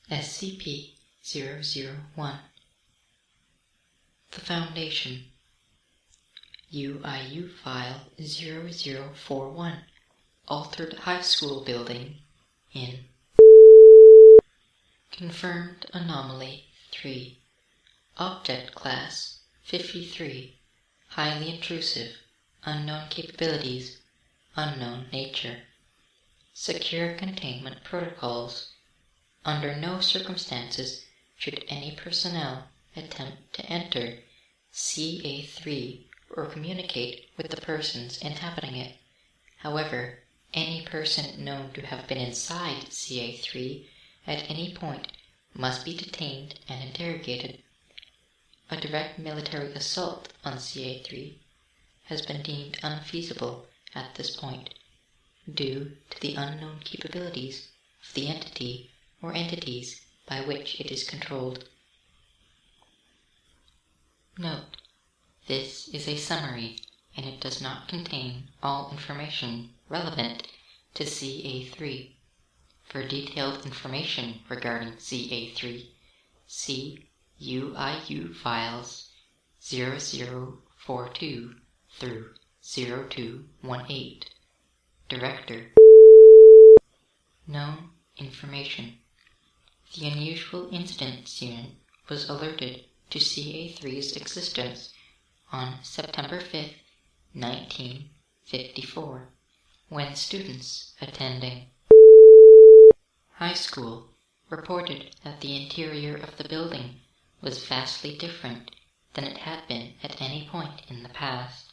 SCP-001. The Foundation. UIU File 0041. Altered High School Building in Confirmed Anomaly 3. Object Class 53. Highly intrusive. Unknown capabilities. Unknown nature. Secure containment protocols. Under no circumstances should any personnel attempt to enter CA3 or communicate with the persons inhabiting it. However, any person known to have been inside CA3 at any point must be detained and interrogated. A direct military assault on CA3 has been deemed unfeasible at this point due to the unknown capabilities of the entity or entities by which it is controlled. Note: this is a summary and it does not contain all information relevant to CA3. For detailed information regarding CA3, see UIU Files 0042 through 0218. Director. Known information. The Unusual Incidents Unit was alerted to CA3's existence on September 5, 1954, when students attending high school reported that the interior of the building was vastly different than it had been at any point in the past.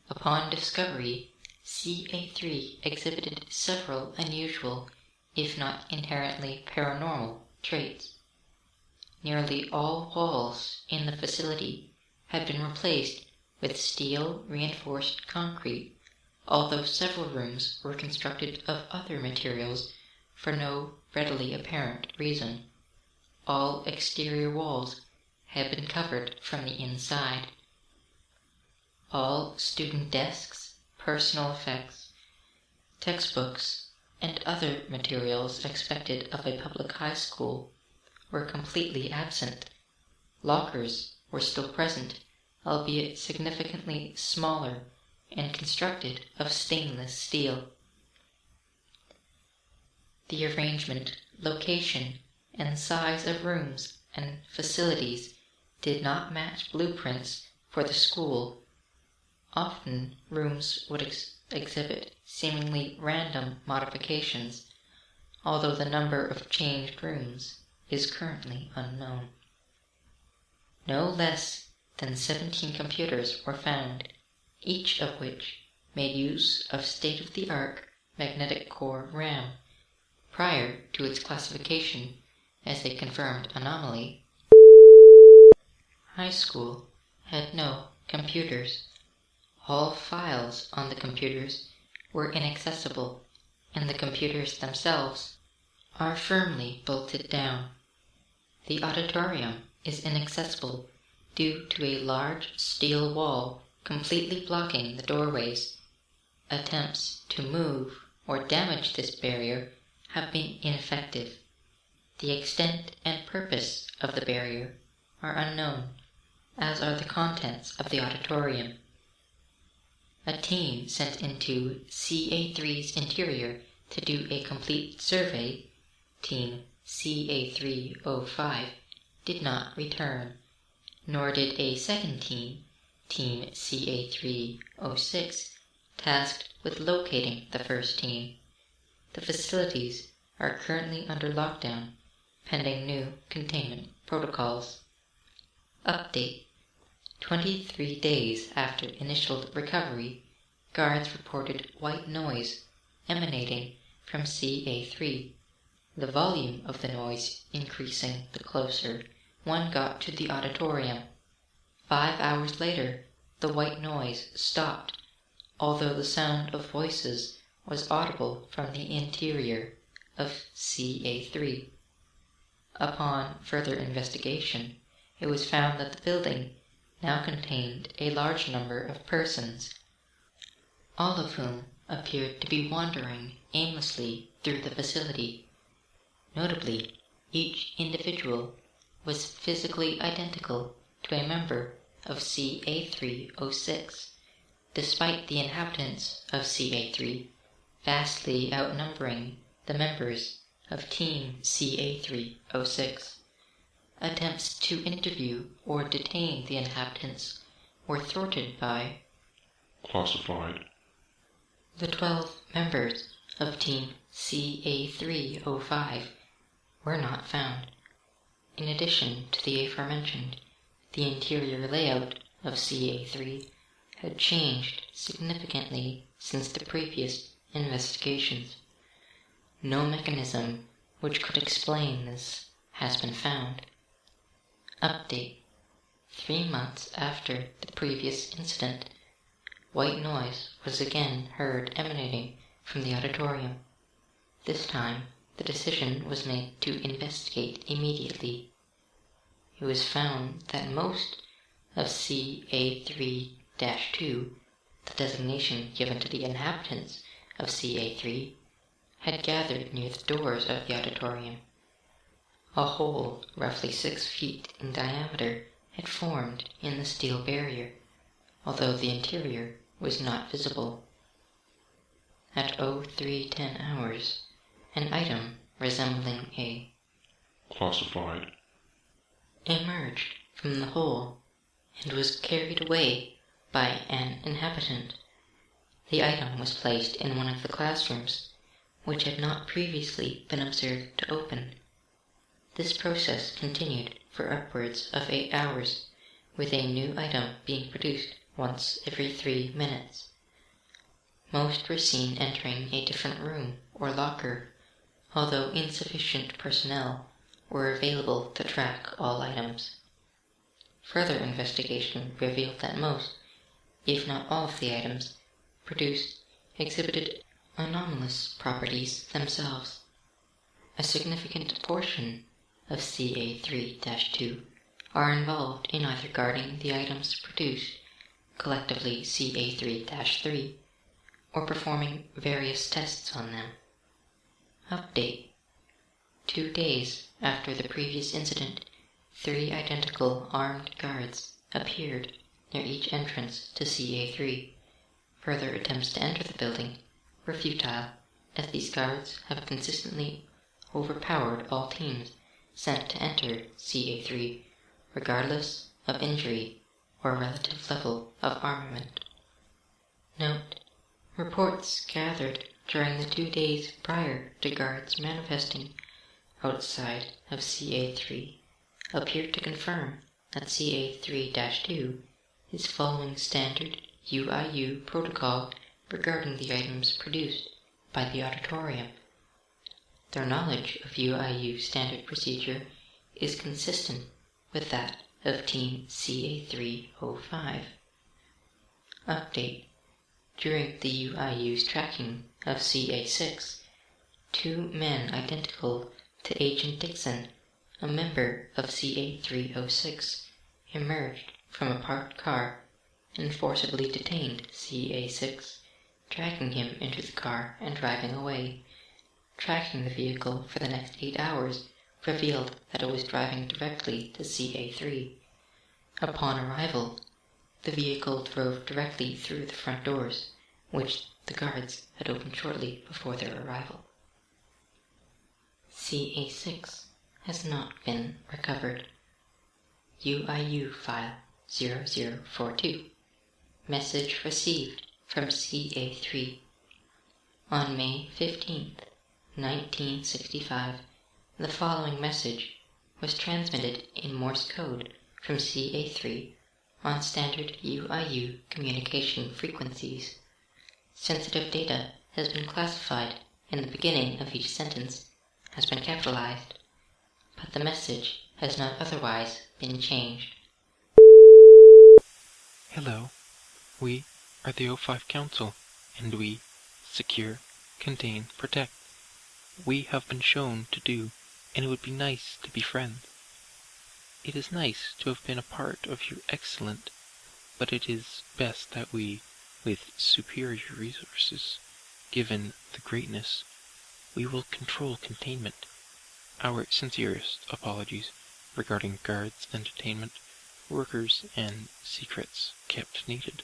Upon discovery, CA3 exhibited several unusual, if not inherently paranormal, traits. Nearly all walls in the facility had been replaced with steel-reinforced concrete, although several rooms were constructed of other materials for no readily apparent reason. All exterior walls had been covered from the inside. All student desks, personal effects, textbooks, and other materials expected of a public high school were completely absent. Lockers were still present, albeit significantly smaller and constructed of stainless steel. The arrangement, location, and size of rooms and facilities did not match blueprints for the school. Often, rooms would exhibit seemingly random modifications, although the number of changed rooms is currently unknown. No less than 17 computers were found, each of which made use of state-of-the-art magnetic core RAM prior to its classification as a confirmed anomaly. High school had no computers. All files on the computers were inaccessible, and the computers themselves are firmly bolted down. The auditorium is inaccessible due to a large steel wall completely blocking the doorways. Attempts to move or damage this barrier have been ineffective. The extent and purpose of the barrier are unknown, as are the contents of the auditorium. A team sent into CA3's interior to do a complete survey, Team CA305, did not return, nor did a second team, Team CA306, tasked with locating the first team. The facilities are currently under lockdown, pending new containment protocols. Update: 23 days after initial recovery, guards reported white noise emanating from CA3, the volume of the noise increasing the closer one got to the auditorium. 5 hours later, the white noise stopped, although the sound of voices was audible from the interior of CA3. Upon further investigation, it was found that the building now contained a large number of persons, all of whom appeared to be wandering aimlessly through the facility. Notably, Each individual was physically identical to a member of CA-306, despite the inhabitants of CA-3 vastly outnumbering the members of Team CA-306. Attempts to interview or detain the inhabitants were thwarted by classified. The 12 members of Team CA-305 were not found. In addition to the aforementioned, the interior layout of CA-3 had changed significantly since the previous investigations. No mechanism which could explain this has been found. Update. 3 months after the previous incident, white noise was again heard emanating from the auditorium. This time, the decision was made to investigate immediately. It was found that most of CA-3-2, the designation given to the inhabitants of CA-3, had gathered near the doors of the auditorium. A hole roughly 6 feet in diameter had formed in the steel barrier, although the interior was not visible. At 03:10 hours, an item resembling a classified emerged from the hole and was carried away by an inhabitant. The item was placed in one of the classrooms, which had not previously been observed to open. This process continued for upwards of 8 hours, with a new item being produced once every 3 minutes. Most were seen entering a different room or locker, although insufficient personnel were available to track all items. Further investigation revealed that most, if not all of the items produced, exhibited anomalous properties themselves. A significant portion of CA-3-2 are involved in either guarding the items produced, collectively CA-3-3, or performing various tests on them. Update. 2 days after the previous incident, 3 identical armed guards appeared near each entrance to CA-3. Further attempts to enter the building were futile, as these guards have consistently overpowered all teams sent to enter CA-3, regardless of injury or relative level of armament. Note: reports gathered during the 2 days prior to guards manifesting outside of CA-3 appear to confirm that CA-3-2 is following standard UIU protocol regarding the items produced by the auditorium. Their knowledge of UIU standard procedure is consistent with that of Team CA-305. Update. During the UIU's tracking of CA-6, 2 men identical to Agent Dixon, a member of CA-306, emerged from a parked car and forcibly detained CA-6, dragging him into the car and driving away. Tracking the vehicle for the next 8 hours revealed that it was driving directly to CA-3. Upon arrival, the vehicle drove directly through the front doors, which the guards had opened shortly before their arrival. CA-6 has not been recovered. UIU File 0042. Message received from CA-3. On May 15th, 1965, the following message was transmitted in Morse code from CA-3 on standard UIU communication frequencies. Sensitive data has been classified, and the beginning of each sentence has been capitalized, but the message has not otherwise been changed. Hello, we are the O5 Council, and we secure, contain, protect. We have been shown to do, and it would be nice to be friends. It is nice to have been a part of your excellent, but it is best that we, with superior resources, given the greatness, we will control containment. Our sincerest apologies regarding guards, entertainment, workers, and secrets kept needed.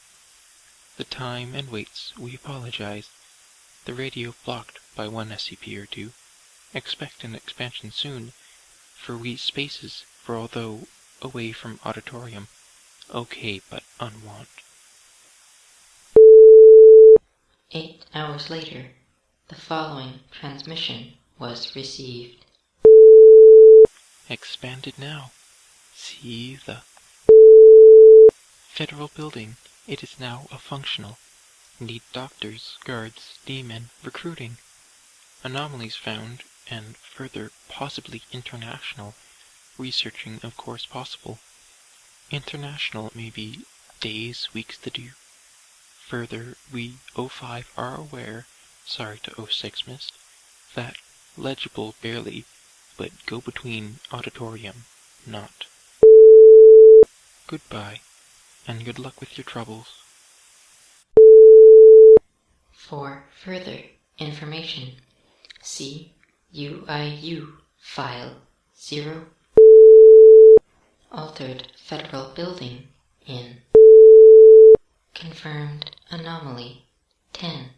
The time and waits, we apologize. The radio blocked by one SCP or two. Expect an expansion soon, for we spaces for although away from auditorium. Okay, but unwant. 8 hours later, the following transmission was received. Expanded now. See the Federal Building. It is now a functional. Need doctors, guards, D-men, recruiting. Anomalies found, and further, possibly international. Researching, of course, possible. International may be days, weeks to do. Further, we, O5, are aware, sorry to O6 missed, that legible barely, but go between auditorium, not. Goodbye, and good luck with your troubles. For further information, see UIU File 0 Altered Federal Building in Confirmed Anomaly 10.